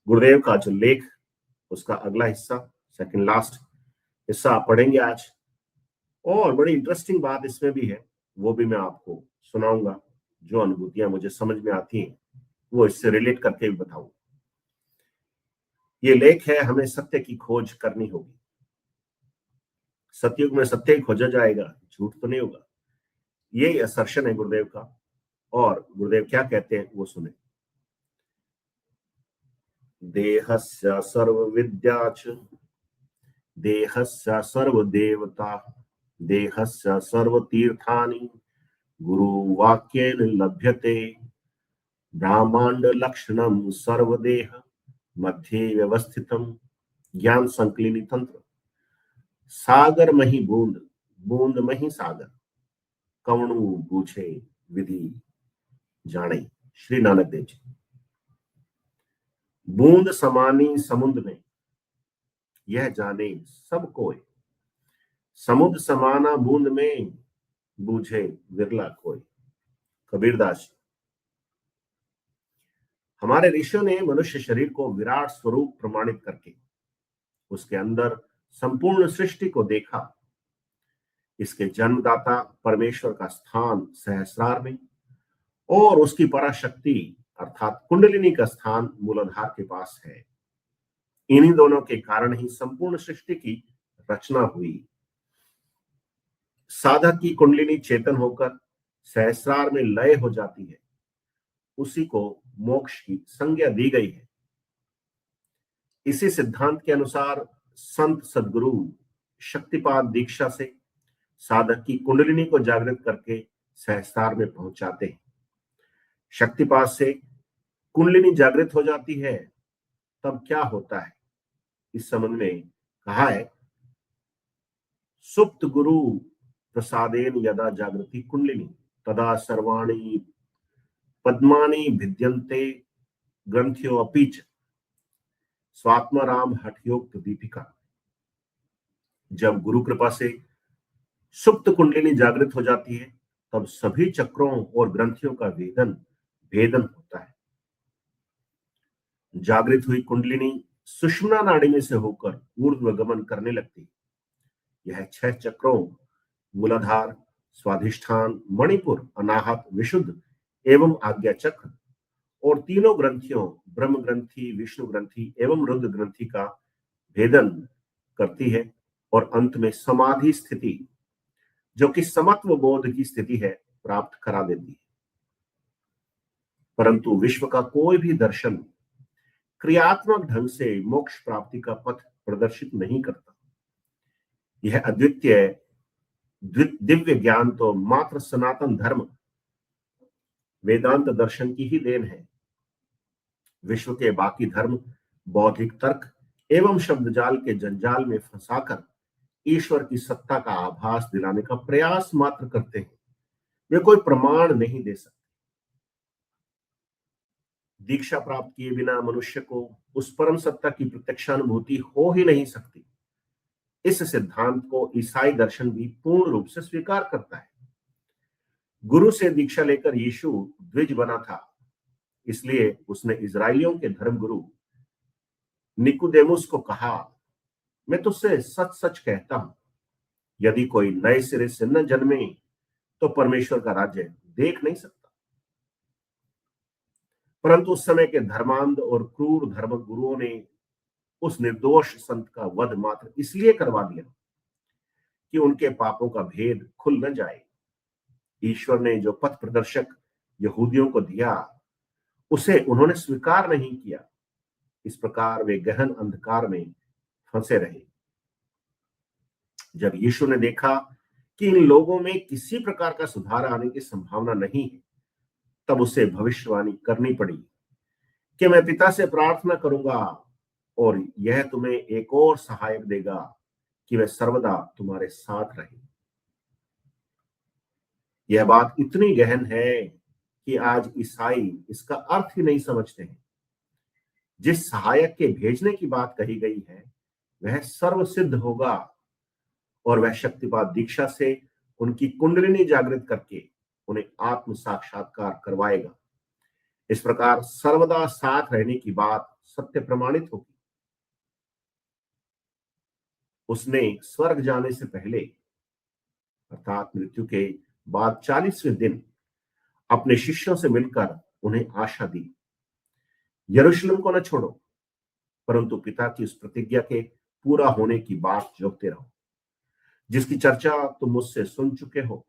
गुरुदेव का जो लेख, उसका अगला हिस्सा, सेकंड लास्ट हिस्सा आप पढ़ेंगे आज। और बड़ी इंटरेस्टिंग बात इसमें भी है, वो भी मैं आपको सुनाऊंगा। जो अनुभूतियां मुझे समझ में आती हैं वो इससे रिलेट करके भी बताऊंगा। ये लेख है, हमें सत्य की खोज करनी होगी। सतयुग में सत्य ही खोजा जाएगा, झूठ तो नहीं होगा। यही असर्शन है गुरुदेव का। और गुरुदेव क्या कहते हैं वो सुने। देहस्य सर्वविद्या च देहस्य सर्वदेवता देहस्य सर्वतीर्थानि गुरुवाक्येन लभ्यते। ब्रह्मांड लक्षणम सर्वदेह मध्ये व्यवस्थितम ज्ञान संकलिनी तंत्र। सागर मही बूंद, बूंद मही सागर, कवणु बूझे विधि जाने। श्री नानक देव जी। बूंद समानी समुद्र में, यह जाने सब कोय। समुद्र समाना बूंद में, बूझे विरला कोय। कबीरदास जी। हमारे ऋषियों ने मनुष्य शरीर को विराट स्वरूप प्रमाणित करके उसके अंदर संपूर्ण सृष्टि को देखा। इसके जन्मदाता परमेश्वर का स्थान सहस्रार में और उसकी पराशक्ति अर्थात कुंडलिनी का स्थान मूलाधार के पास है। इन्हीं दोनों के कारण ही संपूर्ण सृष्टि की रचना हुई। साधक की कुंडलिनी चेतन होकर सहस्रार में लय हो जाती है, उसी को मोक्ष की संज्ञा दी गई है। इसी सिद्धांत के अनुसार संत सदगुरु शक्तिपात दीक्षा से साधक की कुंडलिनी को जागृत करके सहस्रार में पहुंचाते हैं। शक्तिपात से कुंडलिनी जागृत हो जाती है, तब क्या होता है इस संबंध में कहा है। सुप्त गुरु प्रसादेन यदा जागृति कुंडलिनी तदा सर्वाणी पद्मानी भिद्यन्ते ग्रंथियो अपीच स्वात्माराम हठयोक्त दीपिका। जब गुरु कृपा से सुप्त कुंडलिनी जागृत हो जाती है, तब सभी चक्रों और ग्रंथियों का भेदन होता है। जागृत हुई कुंडलिनी सुषुम्ना नाड़ी में से होकर ऊर्ध्व गमन करने लगती है। यह 6 चक्रों मूलाधार, स्वाधिष्ठान, मणिपुर, अनाहत, विशुद्ध एवं आज्ञा चक्र और तीनों ग्रंथियों ब्रह्म ग्रंथि, विष्णु ग्रंथि एवं रुद्र ग्रंथि का भेदन करती है और अंत में समाधि स्थिति, जो कि समत्व बोध की स्थिति है, प्राप्त करा देती है। परंतु विश्व का कोई भी दर्शन क्रियात्मक ढंग से मोक्ष प्राप्ति का पथ प्रदर्शित नहीं करता। यह अद्वितीय दिव्य ज्ञान तो मात्र सनातन धर्म वेदांत दर्शन की ही देन है। विश्व के बाकी धर्म बौद्धिक तर्क एवं शब्दजाल के जंजाल में फंसाकर ईश्वर की सत्ता का आभास दिलाने का प्रयास मात्र करते हैं। वे कोई प्रमाण नहीं दे सकते। दीक्षा प्राप्त किए बिना मनुष्य को उस परम सत्ता की प्रत्यक्षानुभूति हो ही नहीं सकती। इस सिद्धांत को ईसाई दर्शन भी पूर्ण रूप से स्वीकार करता है। गुरु से दीक्षा लेकर यीशु द्विज बना था, इसलिए उसने इजराइलियों के धर्मगुरु निकोदेमुस को कहा, मैं तुझसे सच सच कहता हूं, यदि कोई नए सिरे से न जन्मे तो परमेश्वर का राज्य देख नहीं सकता। परंतु उस समय के धर्मांध और क्रूर धर्म गुरुओं ने उस निर्दोष संत का वध मात्र इसलिए करवा दिया कि उनके पापों का भेद खुल न जाए। ईश्वर ने जो पथ प्रदर्शक यहूदियों को दिया, उसे उन्होंने स्वीकार नहीं किया। इस प्रकार वे गहन अंधकार में फंसे रहे। जब यीशु ने देखा कि इन लोगों में किसी प्रकार का सुधार आने की संभावना नहीं है, तब उसे भविष्यवाणी करनी पड़ी कि मैं पिता से प्रार्थना करूंगा और यह तुम्हें एक और सहायक देगा कि वह सर्वदा तुम्हारे साथ रहे। यह बात इतनी गहन है कि आज ईसाई इसका अर्थ ही नहीं समझते हैं। जिस सहायक के भेजने की बात कही गई है, वह सर्वसिद्ध होगा और वह शक्तिपात दीक्षा से उनकी कुंडलिनी जागृत करके उन्हें आत्म साक्षात्कार करवाएगा। इस प्रकार सर्वदा साथ रहने की बात सत्य प्रमाणित होगी। उसने स्वर्ग जाने से पहले अर्थात मृत्यु के बाद 40वें दिन अपने शिष्यों से मिलकर उन्हें आशा दी, यरूशलेम को न छोड़ो, परंतु पिता की उस प्रतिज्ञा के पूरा होने की बात जोहते रहो, जिसकी चर्चा तुम मुझसे सुन चुके हो।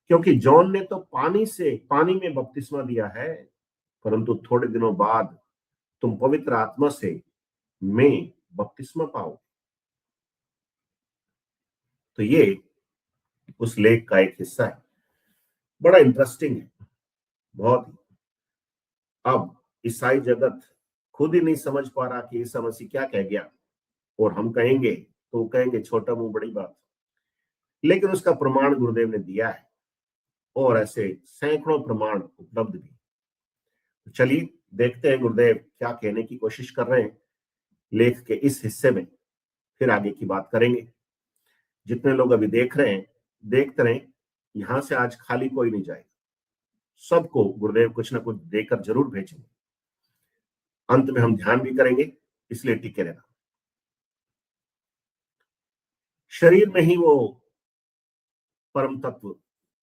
क्योंकि जॉन ने तो पानी में बपतिस्मा दिया है, परंतु थोड़े दिनों बाद तुम पवित्र आत्मा से में बपतिस्मा पाओ। तो ये उस लेख का एक हिस्सा है, बड़ा इंटरेस्टिंग है बहुत ही। अब ईसाई जगत खुद ही नहीं समझ पा रहा कि ईसा मसीह क्या कह गया, और हम कहेंगे तो वो कहेंगे छोटा मुंह बड़ी बात, लेकिन उसका प्रमाण गुरुदेव ने दिया है, और ऐसे सैकड़ों प्रमाण उपलब्ध भी। तो चलिए देखते हैं गुरुदेव क्या कहने की कोशिश कर रहे हैं लेख के इस हिस्से में, फिर आगे की बात करेंगे। जितने लोग अभी देख रहे हैं देखते रहें, यहां से आज खाली कोई नहीं जाएगा, सबको गुरुदेव कुछ ना कुछ देकर जरूर भेजेंगे। अंत में हम ध्यान भी करेंगे, इसलिए टिके रहना। शरीर में ही वो परम तत्व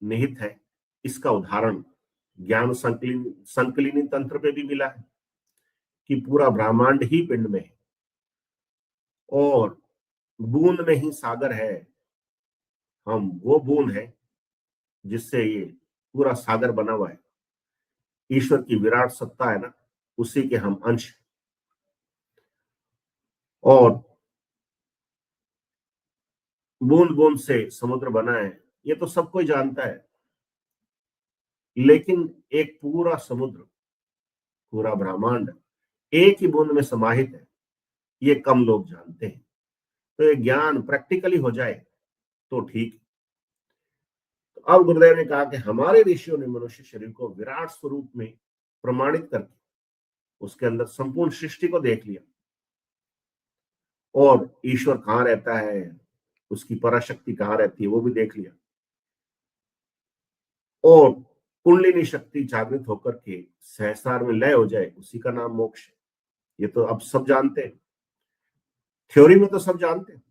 निहित है, इसका उदाहरण ज्ञान संकलिनी तंत्र पे भी मिला है कि पूरा ब्रह्मांड ही पिंड में है, और बूंद में ही सागर है। हम वो बूंद है जिससे ये पूरा सागर बना हुआ है। ईश्वर की विराट सत्ता है ना, उसी के हम अंश हैं। और बूंद बूंद से समुद्र बना है, ये तो सब कोई जानता है, लेकिन एक पूरा समुद्र, पूरा ब्रह्मांड एक ही बूंद में समाहित है, ये कम लोग जानते हैं। तो ये ज्ञान प्रैक्टिकली हो जाए तो ठीक है। तो अब गुरुदेव ने कहा कि हमारे ऋषियों ने मनुष्य शरीर को विराट स्वरूप में प्रमाणित करके उसके अंदर संपूर्ण सृष्टि को देख लिया, और ईश्वर कहाँ रहता है, उसकी पराशक्ति कहाँ रहती है, वो भी देख लिया, और कुंडलिनी शक्ति जागृत होकर के सहस्रार में लय हो जाए, उसी का नाम मोक्ष है। ये तो अब सब जानते हैं, थ्योरी में तो सब जानते हैं,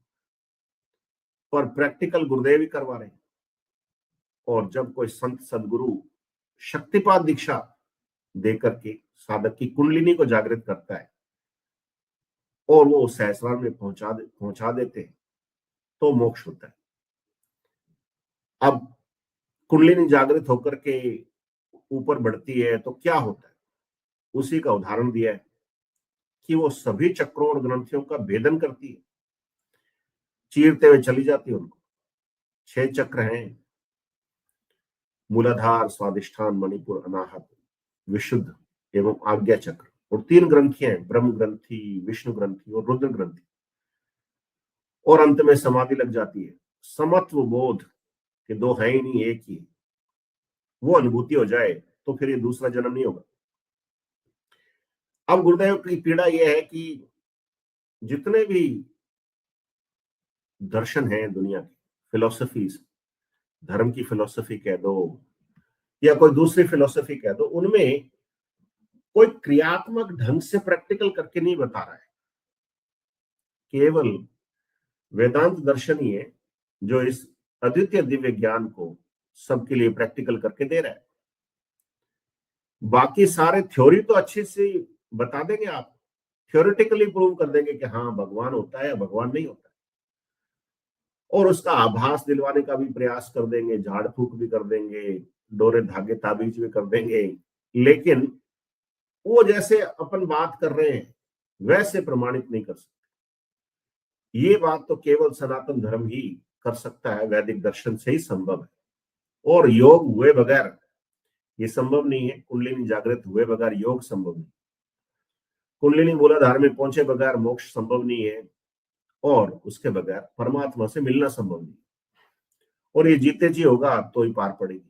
पर प्रैक्टिकल गुरुदेव ही करवा रहे हैं। और जब कोई संत सदगुरु शक्तिपात दीक्षा देकर के साधक की कुंडलिनी को जागृत करता है और वो सहस्रार में पहुंचा देते हैं, तो मोक्ष होता है। अब कुंडलिनी जागृत होकर के ऊपर बढ़ती है तो क्या होता है, उसी का उदाहरण दिया है कि वो सभी चक्रों और ग्रंथियों का भेदन करती है, चीरते हुए चली जाती है उनको। 6 चक्र हैं, मूलाधार, स्वादिष्ठान, मणिपुर, अनाहत, विशुद्ध एवं आज्ञा चक्र, और 3 ग्रंथियां हैं, ब्रह्म ग्रंथि, विष्णु ग्रंथि और रुद्र ग्रंथि। और अंत में समाधि लग जाती है। समत्व बोध कि दो है ही नहीं, एक ही, वो अनुभूति हो जाए तो फिर ये दूसरा जन्म नहीं होगा। अब गुरुदेव की पीड़ा यह है कि जितने भी दर्शन है दुनिया की, फिलोसफीज, धर्म की फिलोसफी कह दो या कोई दूसरी फिलोसफी कह दो, उनमें कोई क्रियात्मक ढंग से प्रैक्टिकल करके नहीं बता रहा है। केवल वेदांत दर्शन ही है जो इस अद्वितीय दिव्य ज्ञान को सबके लिए प्रैक्टिकल करके दे रहा है। बाकी सारे थ्योरी तो अच्छे से बता देंगे, आप थ्योरेटिकली प्रूव कर देंगे कि हाँ भगवान होता है या भगवान नहीं होता है, और उसका आभास दिलवाने का भी प्रयास कर देंगे, झाड़ फूक भी कर देंगे, डोरे धागे ताबीज भी कर देंगे, लेकिन वो जैसे अपन बात कर रहे हैं वैसे प्रमाणित नहीं कर सकते। ये बात तो केवल सनातन धर्म ही कर सकता है, वैदिक दर्शन से ही संभव है, और योग हुए बगैर ये संभव नहीं है। कुंडलिनी जागृत हुए बगैर योग संभव नहीं, कुंडलिनी मूलाधार में पहुंचे बगैर मोक्ष संभव नहीं है, और उसके बगैर परमात्मा से मिलना संभव नहीं, और ये जीते जी होगा तो ही पार पड़ेगी।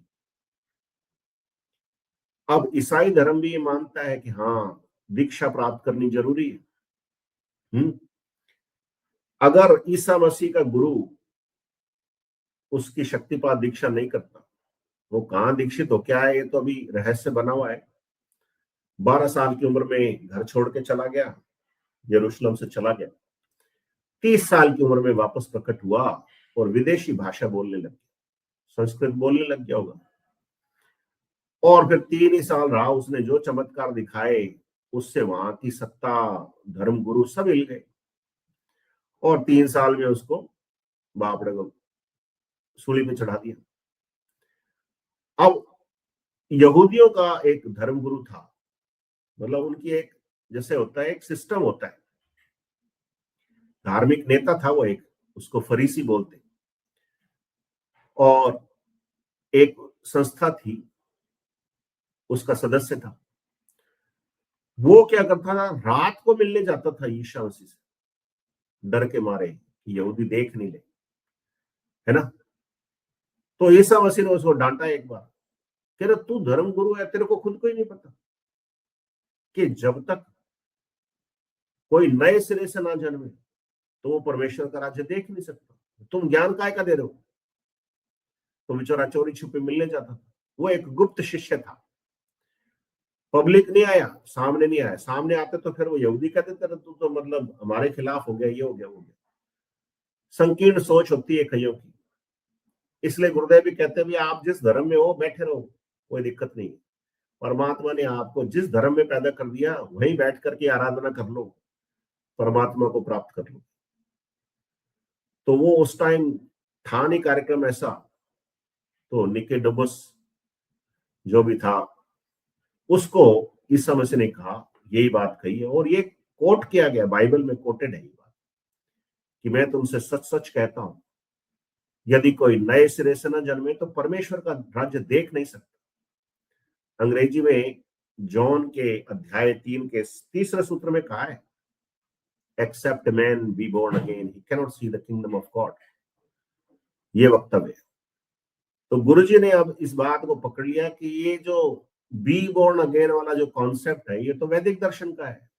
अब ईसाई धर्म भी ये मानता है कि हाँ दीक्षा प्राप्त करनी जरूरी है। अगर ईसा मसीह का गुरु उसकी शक्तिपात दीक्षा नहीं करता, वो कहाँ दीक्षित हो क्या है, ये तो अभी रहस्य बना हुआ है। 12 साल की उम्र में घर छोड़ के चला गया, यरूशलेम से चला गया। 30 साल की उम्र में वापस प्रकट हुआ और विदेशी भाषा बोलने लग गया, संस्कृत बोलने लग गया होगा। और फिर 3 ही साल रहा, उसने जो चमत्कार दिखाए उससे वहां की सत्ता, धर्म गुरु सब हिल गए। और 3 साल में उसको बाप रे को सूली पे चढ़ा दिया। अब यहूदियों का एक धर्म गुरु था, मतलब उनकी एक, जैसे होता है एक सिस्टम होता है, धार्मिक नेता था वो एक, उसको फरीसी बोलते। और एक संस्था थी, उसका सदस्य था। वो क्या करता था, रात को मिलने जाता था ईसा मसीह से, डर के मारे कि यहूदी देख नहीं ले, है ना। तो ईसा मसीह ने उसको डांटा एक बार, कह रहा तू धर्म गुरु है, तेरे को खुद को ही नहीं पता कि जब तक कोई नए सिरे से ना जन्मे तो वो परमेश्वर का राज्य देख नहीं सकता। तुम ज्ञान काय का दे रहे हो। तो बेचारा चोरी छुपे मिलने जाता था। वो एक गुप्त शिष्य था, पब्लिक नहीं आया, सामने नहीं आया। सामने आते तो फिर वो यहूदी कहते थे तू तो मतलब हमारे खिलाफ हो गया, ये हो गया, वो हो गया। संकीर्ण सोच होती है कईयों की। इसलिए गुरुदेव भी कहते हैं भी आप जिस धर्म में हो बैठे रहो, कोई दिक्कत नहीं है। परमात्मा ने आपको जिस धर्म में पैदा कर दिया वहीं बैठ करके आराधना कर लो, परमात्मा को प्राप्त कर लो। तो वो उस टाइम था नहीं कार्यक्रम ऐसा। तो निकोडेमस जो भी था, उसको ईसा मसीह ने कहा, यही बात कही है और ये कोट किया गया, बाइबल में कोटेड है ये बात, कि मैं तुमसे सच सच कहता हूं, यदि कोई नए सिरे से न जन्मे तो परमेश्वर का राज्य देख नहीं सकता। अंग्रेजी में जॉन के अध्याय 3 के तीसरे सूत्र में कहा है, except man be born again he cannot see the kingdom of God. ये वक्तव्य है। तो गुरुजी ने अब इस बात को पकड़ लिया कि ये जो बी बोर्न अगेन वाला जो कॉन्सेप्ट है, ये तो वैदिक दर्शन का है।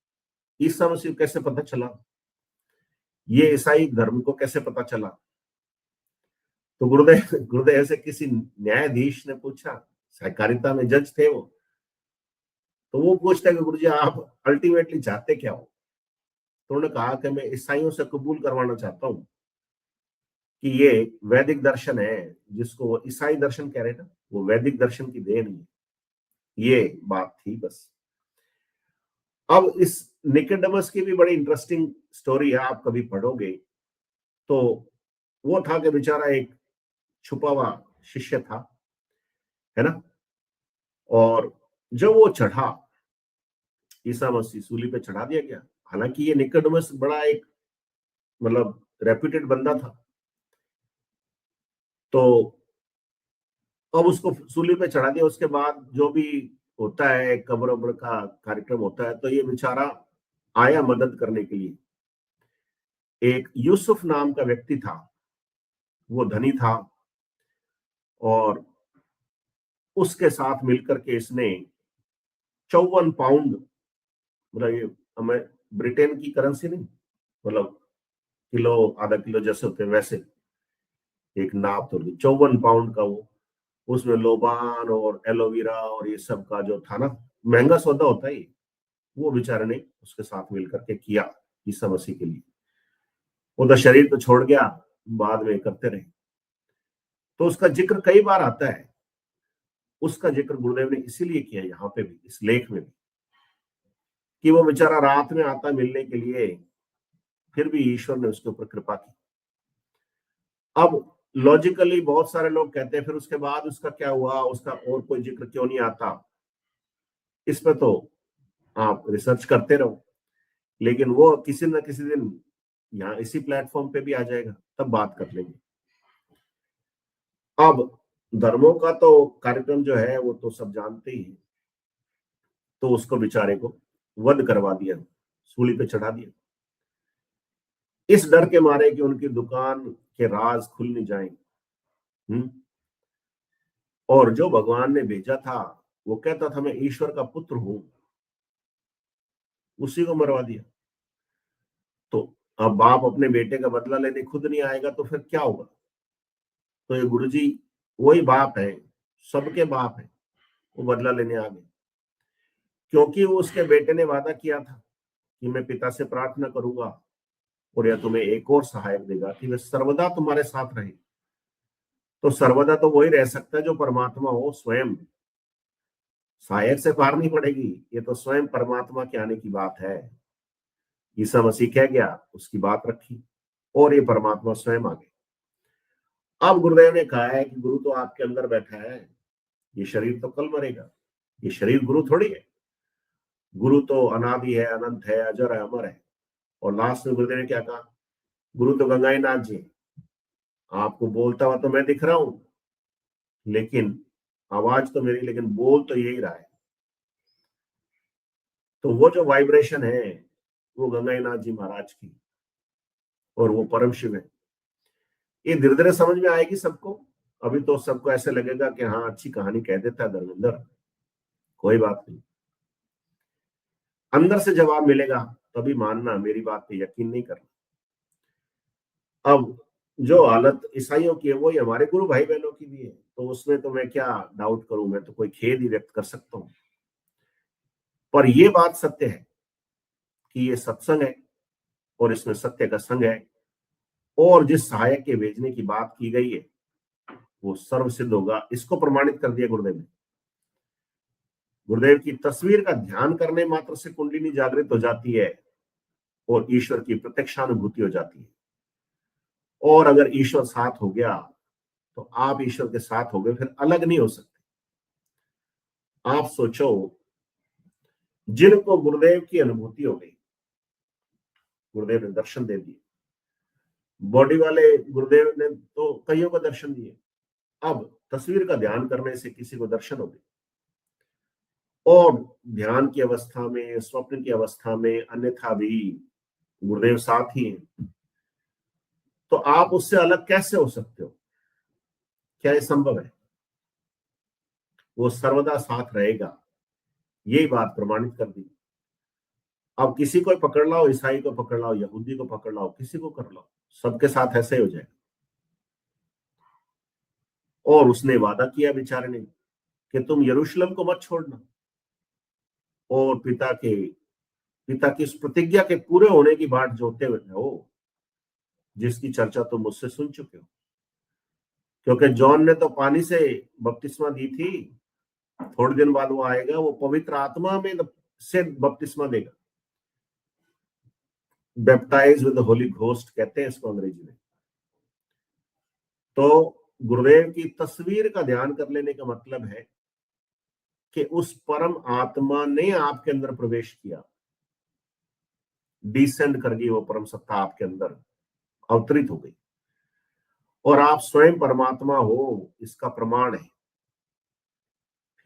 ईसा मसीह कैसे पता चला, ये ईसाई धर्म को कैसे पता चला। तो गुरुदेव से किसी न्यायाधीश ने पूछा, सहकारिता में जज थे वो, तो वो पूछते हैं कि गुरुजी आप अल्टीमेटली चाहते क्या हो। तो उन्होंने कहा कि मैं ईसाइयों से कबूल करवाना चाहता हूँ कि ये वैदिक दर्शन है, जिसको वो ईसाई दर्शन कह रहे हैं ना, वो वैदिक दर्शन की देन है। ये बात थी बस। अब इस निकोडेमस की भी बड़ी इंटरेस्टिंग स्टोरी है, आप कभी पढ़ोगे तो। वो था कि बेचारा एक छुपा हुआ शिष्य था, है ना। और जब वो चढ़ा, ईसा मसीह सूली पे चढ़ा दिया गया। हालांकि ये निकोडेमस बड़ा एक मतलब रेप्यूटेड बंदा था। तो अब उसको सूली पे चढ़ा दिया, उसके बाद जो भी होता है कब्र वब्र का कार्यक्रम होता है, तो ये बेचारा आया मदद करने के लिए। एक यूसुफ नाम का व्यक्ति था, वो धनी था, और उसके साथ मिलकर के इसने 54 पाउंड, मतलब ये हमें ब्रिटेन की करेंसी नहीं, मतलब किलो आधा किलो जैसे होते हैं वैसे एक नाप तो 54 पाउंड का वो, उसमें लोबान और एलोवेरा और ये सब का जो था ना, महंगा सौदा होता है ये, वो बेचारे ने उसके साथ मिलकर के किया ईसा मसीह के लिए। वो तो शरीर तो छोड़ गया, बाद में करते रहे। तो उसका जिक्र कई बार आता है। उसका जिक्र गुरुदेव ने इसीलिए किया यहाँ पे भी, इस लेख में भी, कि वो बेचारा रात में आता मिलने के लिए, फिर भी ईश्वर ने उसके ऊपर कृपा की। अब लॉजिकली बहुत सारे लोग कहते हैं फिर उसके बाद उसका क्या हुआ, उसका और कोई जिक्र क्यों नहीं आता। इस पे तो आप रिसर्च करते रहो, लेकिन वो किसी न किसी दिन यहाँ इसी प्लेटफॉर्म पे भी आ जाएगा, तब बात कर लेंगे। अब धर्मों का तो कार्यक्रम जो है वो तो सब जानते ही हैं। तो उसको बेचारे को वध करवा दिया, सूली पे चढ़ा दिया, इस डर के मारे कि उनकी दुकान के राज खुल नहीं जाए। और जो भगवान ने भेजा था वो कहता था मैं ईश्वर का पुत्र हूं, उसी को मरवा दिया। तो अब बाप अपने बेटे का बदला लेने खुद नहीं आएगा तो फिर क्या होगा। तो ये गुरुजी वही बाप है, सबके बाप है, वो बदला लेने आ गए। क्योंकि वो उसके बेटे ने वादा किया था कि मैं पिता से प्रार्थना करूंगा और यह तुम्हें एक और सहायक देगा कि वह सर्वदा तुम्हारे साथ रहे। तो सर्वदा तो वही रह सकता है जो परमात्मा हो स्वयं। सहायक से पार नहीं पड़ेगी, ये तो स्वयं परमात्मा के आने की बात है। ईसा मसीह कह गया, उसकी बात रखी और ये परमात्मा स्वयं आ गए। अब गुरुदेव ने कहा है कि गुरु तो आपके अंदर बैठा है, ये शरीर तो कल मरेगा, ये शरीर गुरु थोड़ी है। गुरु तो अनादि है, अनंत है, अजर है, अमर है। और लास्ट में गुरुदेव ने क्या कहा, गुरु तो गंगाई नाथ जी, आपको बोलता हुआ तो मैं दिख रहा हूं, लेकिन आवाज तो मेरी, लेकिन बोल तो यही रहा है। तो वो जो वाइब्रेशन है वो गंगाई नाथ जी महाराज की, और वो परम शिव है। ये धीरे धीरे समझ में आएगी सबको। अभी तो सबको ऐसे लगेगा कि हाँ अच्छी कहानी कह देता है धर्मेंद्र, कोई बात नहीं। अंदर से जवाब मिलेगा तभी मानना, मेरी बात पे यकीन नहीं करना। अब जो हालत ईसाइयों की है वो हमारे गुरु भाई बहनों की भी है, तो उसमें तो मैं क्या डाउट करूं, मैं तो कोई खेद ही व्यक्त कर सकता हूं। पर ये बात सत्य है कि ये सत्संग है और इसमें सत्य का संग है, और जिस सहायक के भेजने की बात की गई है वो सर्व सिद्ध होगा। इसको प्रमाणित कर दिया गुरुदेव ने। गुरुदेव की तस्वीर का ध्यान करने मात्र से कुंडलिनी जागृत हो जाती है और ईश्वर की प्रत्यक्षानुभूति हो जाती है। और अगर ईश्वर साथ हो गया तो आप ईश्वर के साथ हो गए, फिर अलग नहीं हो सकते। आप सोचो, जिनको गुरुदेव की अनुभूति हो गई, गुरुदेव ने दर्शन दे दिए, बॉडी वाले गुरुदेव ने तो कईयों को दर्शन दिए, अब तस्वीर का ध्यान करने से किसी को दर्शन हो गए, और ध्यान की अवस्था में, स्वप्न की अवस्था में अन्यथा भी गुरुदेव साथ ही हैं, तो आप उससे अलग कैसे हो सकते हो? क्या ये संभव है? वो सर्वदा साथ रहेगा, यही बात प्रमाणित कर दी। अब किसी को पकड़ लाओ, ईसाई को पकड़ लाओ, यहूदी को पकड़ लाओ, किसी को कर लाओ, सबके साथ ऐसे ही हो जाएगा। और उसने वादा किया बेचारे ने कि तुम यरूशलेम को मत छोड़ना, और पिता की उस प्रतिज्ञा के पूरे होने की बाट जोते हुए हो, जिसकी चर्चा तुम मुझसे सुन चुके हो। क्योंकि जॉन ने तो पानी से बपतिस्मा दी थी, थोड़े दिन बाद वो आएगा, वो पवित्र आत्मा में से बपतिस्मा देगा। Baptise with the Holi ghost कहते हैं इसको अंग्रेजी में। तो गुरुदेव की तस्वीर का ध्यान कर लेने का मतलब है कि उस परम आत्मा ने आपके अंदर प्रवेश किया, डिसेंड कर गई वो परम सत्ता आपके अंदर अवतरित हो गई, और आप स्वयं परमात्मा हो, इसका प्रमाण है।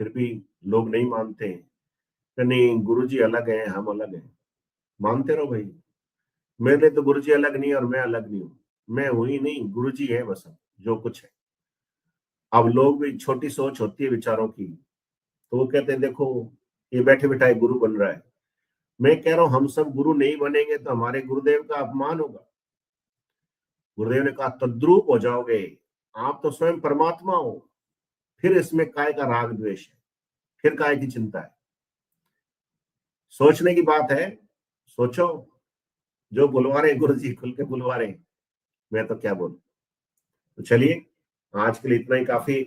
फिर भी लोग नहीं मानते हैं कि नहीं गुरुजी अलग है, हम अलग हैं। मानते रहो भाई, मेरे लिए तो गुरुजी अलग नहीं और मैं अलग नहीं हूं, मैं हूं ही नहीं, गुरुजी है बस, जो कुछ है। अब लोग भी, छोटी सोच होती है विचारों की, तो वो कहते हैं देखो ये बैठे बिठाए गुरु बन रहा है। मैं कह रहा हूं हम सब गुरु नहीं बनेंगे तो हमारे गुरुदेव का अपमान होगा। गुरुदेव ने कहा तद्रूप हो जाओगे, आप तो स्वयं परमात्मा हो, फिर इसमें काय का राग द्वेष है, फिर काय की चिंता है? सोचने की बात है, सोचो। जो बुलवा रहे गुरु जी, खुल के बुलवा रहे, मैं तो क्या बोलूं। तो चलिए, आज के लिए इतना ही काफी।